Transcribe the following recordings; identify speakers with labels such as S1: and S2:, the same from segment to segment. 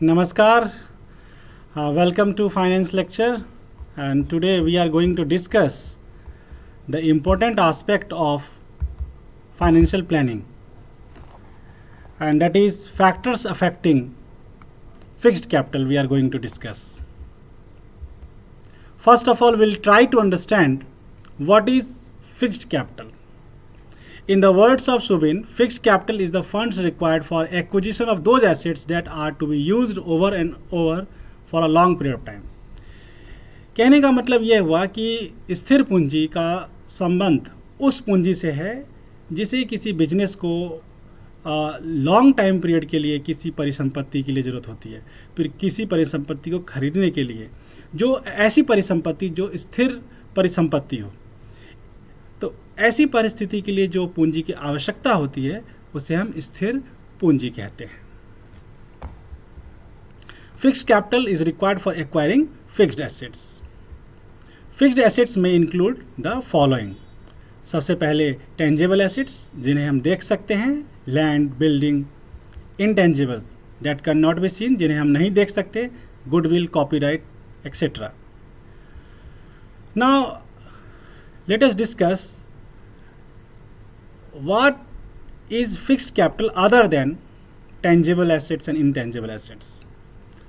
S1: Namaskar, welcome to finance lecture, and today we are going to discuss the important aspect of financial planning, and that is factors affecting fixed capital. We are going to discuss. First of all, we'll try to understand what is fixed capital. In the words of Subin, fixed capital is the funds required for acquisition of those assets that are to be used over and over for a long period of time. कहने का मतलब यह हुआ कि स्थिर पूंजी का संबंध उस पूंजी से है जिसे किसी बिजनेस को लॉन्ग टाइम पीरियड के लिए किसी परिसंपत्ति के लिए ज़रूरत होती है। फिर किसी परिसंपत्ति को खरीदने के लिए जो ऐसी परिसंपत्ति जो स्थिर परिसंपत्ति हो, तो ऐसी परिस्थिति के लिए जो पूंजी की आवश्यकता होती है उसे हम स्थिर पूंजी कहते हैं। Fixed capital is required for acquiring fixed assets. Fixed assets में इंक्लूड द फॉलोइंग। सबसे पहले टेंजिबल एसेट्स जिन्हें हम देख सकते हैं, land, building. Intangible that can not be seen, जिन्हें हम नहीं देख सकते, goodwill, copyright etcetera. Now let us discuss what is fixed capital other than tangible assets and intangible assets.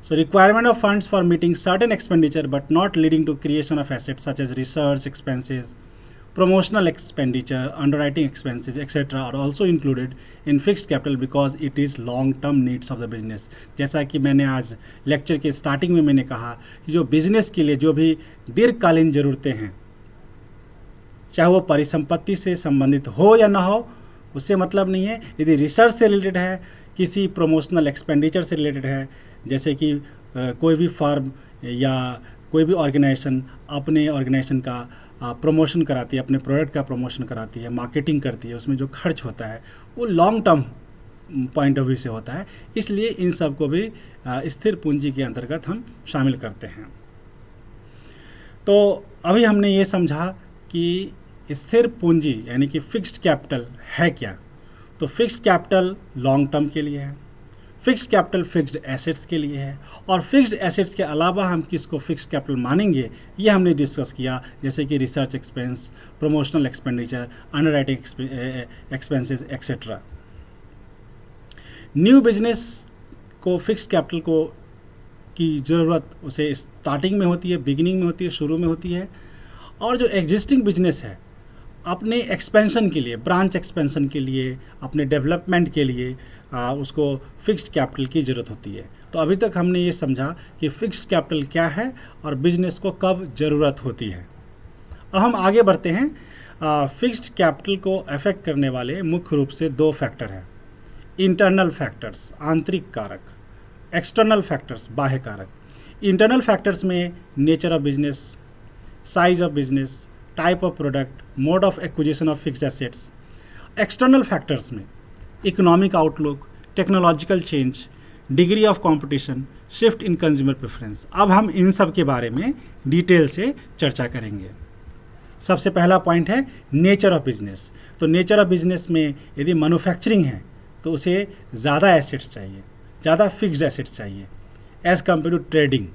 S1: So requirement of funds for meeting certain expenditure but not leading to creation of assets such as research expenses, promotional expenditure, underwriting expenses, etc. are also included in fixed capital because it is long term needs of the business. जैसा कि मैंने आज lecture के starting में मैंने कहा कि जो बिजनेस के लिए जो भी दीर्घकालीन ज़रूरतें हैं, चाहे वो परिसंपत्ति से संबंधित हो या ना हो, उससे मतलब नहीं है। यदि रिसर्च से रिलेटेड है, किसी प्रमोशनल एक्सपेंडिचर से रिलेटेड है, जैसे कि कोई भी फर्म या कोई भी ऑर्गेनाइजेशन अपने ऑर्गेनाइजेशन का प्रमोशन कराती है, अपने प्रोडक्ट का प्रमोशन कराती है, मार्केटिंग करती है, उसमें जो खर्च होता है वो long term point of view से होता है, इसलिए इन सब को भी स्थिर पूंजी के अंतर्गत हम शामिल करते हैं। तो अभी हमने ये समझा कि स्थिर पूंजी यानी कि फिक्स्ड कैपिटल है क्या। तो फिक्स्ड कैपिटल लॉन्ग टर्म के लिए है, फिक्स्ड कैपिटल फिक्स्ड एसेट्स के लिए है, और फिक्स्ड एसेट्स के अलावा हम किसको फिक्स्ड कैपिटल मानेंगे ये हमने डिस्कस किया, जैसे कि research expense, promotional expenditure, underwriting expenses etcetera. New business को फिक्स्ड कैपिटल को की ज़रूरत उसे स्टार्टिंग में होती है, बिगिनिंग में होती है, शुरू में होती है। और जो एग्जिस्टिंग बिजनेस है अपने एक्सपेंशन के लिए, ब्रांच एक्सपेंशन के लिए, अपने डेवलपमेंट के लिए उसको फिक्स्ड कैपिटल की ज़रूरत होती है। तो अभी तक हमने ये समझा कि फिक्स्ड कैपिटल क्या है और बिजनेस को कब ज़रूरत होती है। अब हम आगे बढ़ते हैं। फिक्स्ड कैपिटल को अफेक्ट करने वाले मुख्य रूप से दो फैक्टर हैं। इंटरनल फैक्टर्स, आंतरिक कारक, एक्सटर्नल फैक्टर्स, बाह्य कारक। इंटरनल फैक्टर्स में nature of business, size of business, type of product, mode of acquisition of fixed assets. External factors में economic outlook, technological change, degree of competition, shift in consumer preference. अब हम इन सब के बारे में डिटेल से चर्चा करेंगे। सबसे पहला पॉइंट है नेचर ऑफ बिजनेस। तो नेचर ऑफ बिजनेस में यदि मैन्युफैक्चरिंग है तो उसे ज़्यादा एसेट्स चाहिए, ज़्यादा फिक्स्ड एसेट्स चाहिए एज़ कम्पेयर टू ट्रेडिंग।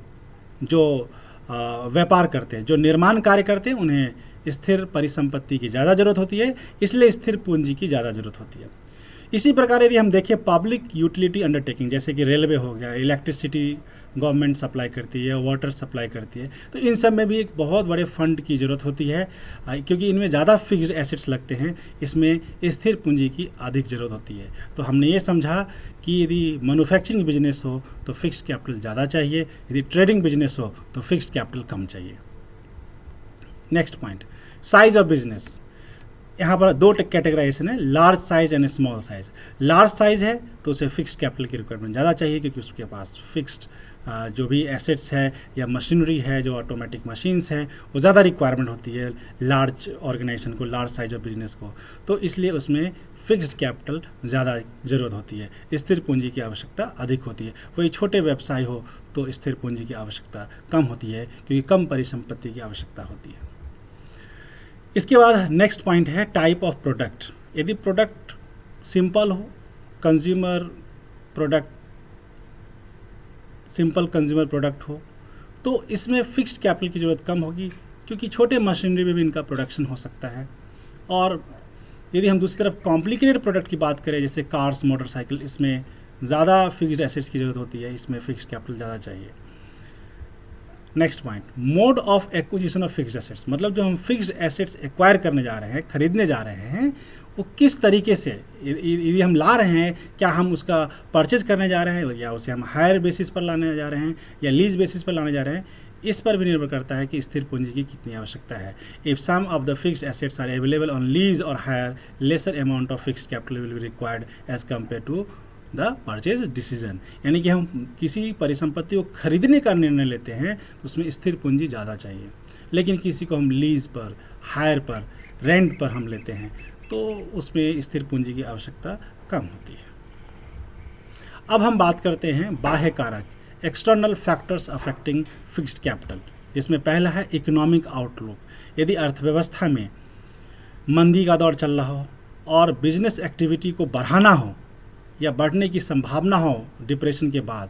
S1: जो व्यापार करते हैं, जो निर्माण कार्य करते हैं, उन्हें स्थिर परिसंपत्ति की ज़्यादा ज़रूरत होती है, इसलिए स्थिर पूंजी की ज़्यादा ज़रूरत होती है। इसी प्रकार यदि हम देखें पब्लिक यूटिलिटी अंडरटेकिंग, जैसे कि रेलवे हो गया, इलेक्ट्रिसिटी गवर्नमेंट सप्लाई करती है, वाटर सप्लाई करती है, तो इन सब में भी एक बहुत बड़े फंड की ज़रूरत होती है, क्योंकि इनमें ज़्यादा फिक्स्ड एसेट्स लगते हैं, इसमें स्थिर पूंजी की अधिक ज़रूरत होती है। तो हमने ये समझा कि यदि मैन्युफैक्चरिंग बिजनेस हो तो फिक्स्ड कैपिटल ज़्यादा चाहिए, यदि ट्रेडिंग बिजनेस हो तो फिक्स्ड कैपिटल कम चाहिए। Next point, size of business. यहाँ पर दो कैटेगराइजेशन है, large size and small size. Large size है तो उसे फिक्स्ड कैपिटल की रिक्वायरमेंट ज़्यादा चाहिए, क्योंकि उसके पास फिक्स्ड जो भी एसेट्स है या मशीनरी है, जो ऑटोमेटिक मशीन्स हैं, वो ज़्यादा रिक्वायरमेंट होती है लार्ज ऑर्गेनाइजेशन को, लार्ज साइज ऑफ बिजनेस को, तो इसलिए उसमें फिक्स्ड कैपिटल ज़्यादा ज़रूरत होती है, स्थिर पूंजी की आवश्यकता अधिक होती है। वही छोटे व्यवसाय हो तो स्थिर पूंजी की आवश्यकता कम होती है, क्योंकि कम परिसंपत्ति की आवश्यकता होती है। इसके बाद नेक्स्ट पॉइंट है टाइप ऑफ प्रोडक्ट। यदि प्रोडक्ट सिंपल हो, consumer product simple consumer product हो, तो इसमें फिक्स्ड कैपिटल की ज़रूरत कम होगी, क्योंकि छोटे मशीनरी में भी इनका प्रोडक्शन हो सकता है। और यदि हम दूसरी तरफ कॉम्प्लिकेटेड प्रोडक्ट की बात करें, जैसे कार्स, मोटरसाइकिल, इसमें ज़्यादा फिक्स्ड एसेट्स की ज़रूरत होती है, इसमें फिक्स्ड कैपिटल ज़्यादा चाहिए। Next point, mode of acquisition of fixed assets, मतलब जो हम फिक्स्ड एसेट्स एक्वायर करने जा रहे हैं, खरीदने जा रहे हैं, वो किस तरीके से, यदि हम ला रहे हैं, क्या हम उसका परचेज करने जा रहे हैं, या उसे हम हायर बेसिस पर लाने जा रहे हैं, या लीज बेसिस पर लाने जा रहे हैं, इस पर भी निर्भर करता है कि स्थिर पूंजी की कितनी आवश्यकता है। If some of the fixed assets are available on lease और hire, lesser amount of fixed capital will be required as compare to the purchase decision. यानी कि हम किसी परिसंपत्ति को खरीदने का निर्णय लेते हैं तो उसमें स्थिर पूंजी ज़्यादा चाहिए, लेकिन किसी को हम लीज पर, हायर पर, रेंट पर हम लेते हैं तो उसमें स्थिर पूंजी की आवश्यकता कम होती है। अब हम बात करते हैं बाह्य कारक, external factors affecting fixed capital, जिसमें पहला है इकोनॉमिक आउटलुक। यदि अर्थव्यवस्था में मंदी का दौर चल रहा हो और बिजनेस एक्टिविटी को बढ़ाना हो या बढ़ने की संभावना हो डिप्रेशन के बाद,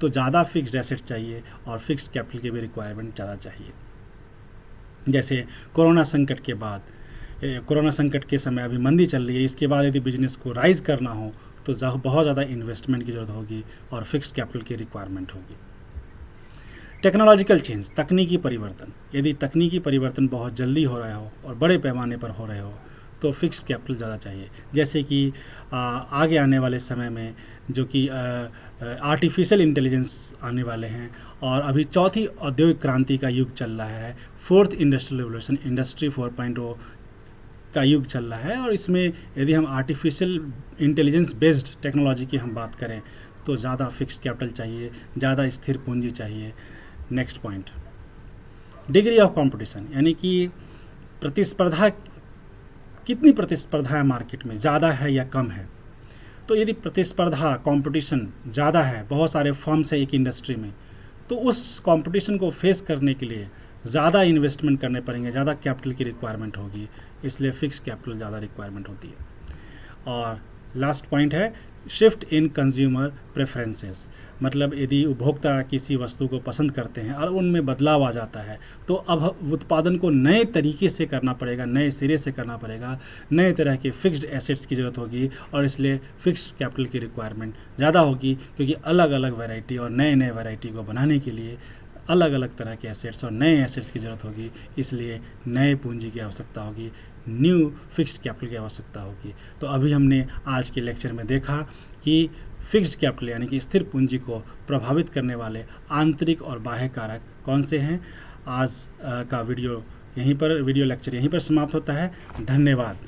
S1: तो ज़्यादा फिक्स्ड एसेट चाहिए और फिक्स्ड कैपिटल की भी रिक्वायरमेंट ज़्यादा चाहिए। जैसे कोरोना संकट के बाद, कोरोना संकट के समय अभी मंदी चल रही है, इसके बाद यदि बिजनेस को राइज करना हो तो बहुत ज़्यादा इन्वेस्टमेंट की ज़रूरत होगी और फिक्स्ड कैपिटल की रिक्वायरमेंट होगी। टेक्नोलॉजिकल चेंज, तकनीकी परिवर्तन, यदि तकनीकी परिवर्तन बहुत जल्दी हो रहा हो और बड़े पैमाने पर हो रहे हो तो फिक्स्ड कैपिटल ज़्यादा चाहिए। जैसे कि आगे आने वाले समय में जो कि आर्टिफिशियल इंटेलिजेंस आने वाले हैं, और अभी चौथी औद्योगिक क्रांति का युग चल रहा है, फोर्थ इंडस्ट्रियल रेवोल्यूशन, इंडस्ट्री 4.0 का युग चल रहा है, और इसमें यदि हम आर्टिफिशियल इंटेलिजेंस बेस्ड टेक्नोलॉजी की हम बात करें तो ज़्यादा फिक्स्ड कैपिटल चाहिए, ज़्यादा स्थिर पूंजी चाहिए। Next point, degree of competition, यानी कि प्रतिस्पर्धा, कितनी प्रतिस्पर्धा है मार्केट में, ज़्यादा है या कम है। तो यदि प्रतिस्पर्धा, कंपटीशन ज़्यादा है, बहुत सारे फर्म्स है एक इंडस्ट्री में, तो उस कंपटीशन को फेस करने के लिए ज़्यादा इन्वेस्टमेंट करने पड़ेंगे, ज़्यादा कैपिटल की रिक्वायरमेंट होगी, इसलिए फिक्स कैपिटल ज़्यादा रिक्वायरमेंट होती है। और लास्ट पॉइंट है शिफ्ट इन कंज्यूमर प्रेफरेंसेस, मतलब यदि उपभोक्ता किसी वस्तु को पसंद करते हैं और उनमें बदलाव आ जाता है तो अब उत्पादन को नए तरीके से करना पड़ेगा, नए सिरे से करना पड़ेगा, नए तरह के फिक्स्ड एसेट्स की ज़रूरत होगी, और इसलिए फिक्स्ड कैपिटल की रिक्वायरमेंट ज़्यादा होगी, क्योंकि अलग अलग वैरायटी और नए नए वैरायटी को बनाने के लिए अलग अलग तरह के एसेट्स और नए एसेट्स की ज़रूरत होगी, इसलिए नए पूंजी की आवश्यकता होगी, न्यू फिक्स्ड कैपिटल की आवश्यकता होगी। तो अभी हमने आज के लेक्चर में देखा कि फिक्स्ड कैपिटल यानी कि स्थिर पूंजी को प्रभावित करने वाले आंतरिक और बाह्य कारक कौन से हैं। आज का वीडियो लेक्चर यहीं पर समाप्त होता है। धन्यवाद।